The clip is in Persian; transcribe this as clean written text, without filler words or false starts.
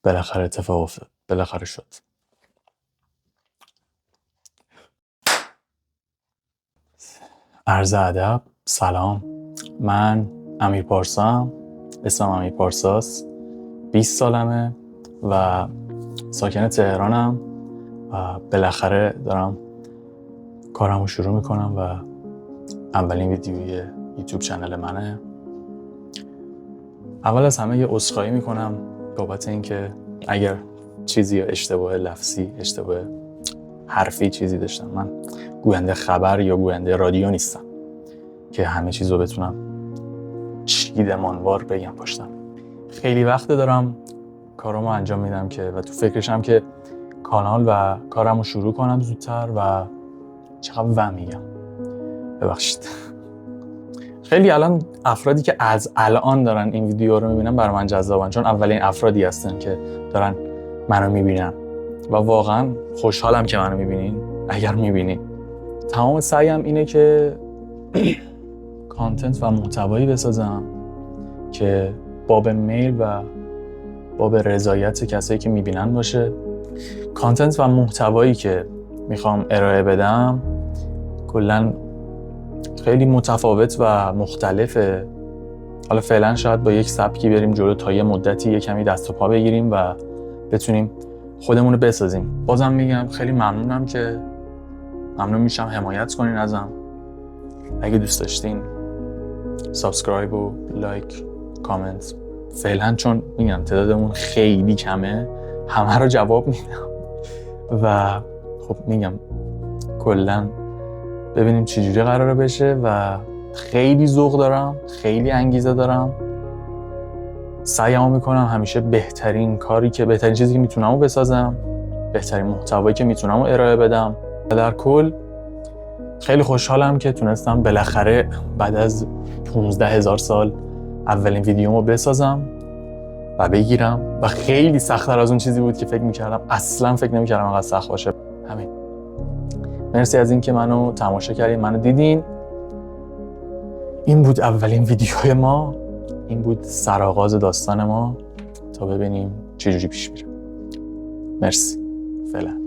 بالاخره اتفاق افتاد. بالاخره شد. عرض ادب. سلام. من امیر پارسام. اسمم امیر پارساست. 20 سالمه و ساکن تهرانم و بالاخره دارم کارمو شروع میکنم و اولین ویدیوی یوتیوب چنل منه. اول از همه یه عذرخواهی میکنم بابت اینکه اگر چیزی یا اشتباه لفظی، اشتباه حرفی چیزی داشتم. من گوینده خبر یا گوینده رادیو نیستم که همه چیزو بتونم چیدمانوار بگم پشتم. خیلی وقت دارم کارامو انجام میدم که و تو فکرشم که کانال و کارمو شروع کنم زودتر و چقدر میگم ببخشید. خیلی الان افرادی که از الان دارن این ویدیو رو میبینن برای من جذابن، چون اولین افرادی هستن که دارن منو میبینن و واقعا خوشحالم که منو میبینین. اگر میبینین تمام سعیم اینه که کانتنت و محتوایی بسازم که باب میل و باب رضایت کسایی که میبینن باشه. کانتنت و محتوایی که میخوام ارائه بدم کلاً خیلی متفاوت و مختلفه. حالا فعلا شاید با یک سبکی بریم جلو تا یه مدتی یه کمی دست و پا بگیریم و بتونیم خودمون رو بسازیم. بازم میگم خیلی ممنون میشم حمایت کنین ازم. اگه دوست داشتین سابسکرایب و لایک، کامنت. فعلا چون میگم تعدادمون خیلی کمه همه رو جواب میدم و خب میگم کلا ببینیم چجوری قراره بشه و خیلی ذوق دارم، خیلی انگیزه دارم. سعیمو میکنم همیشه بهترین چیزی که میتونم بسازم، بهترین محتوایی که میتونم ارائه بدم. در کل خیلی خوشحالم که تونستم بالاخره بعد از 15,000 سال اولین ویدیومو بسازم و بگیرم و خیلی سخت‌تر از اون چیزی بود که اصلا فکر نمی‌کردم انقدر سخت باشه. همین. مرسی از اینکه منو تماشا کردین، منو دیدین. این بود اولین ویدیوی ما، این بود سرآغاز داستان ما تا ببینیم چه جوری پیش میره. مرسی. فعلا.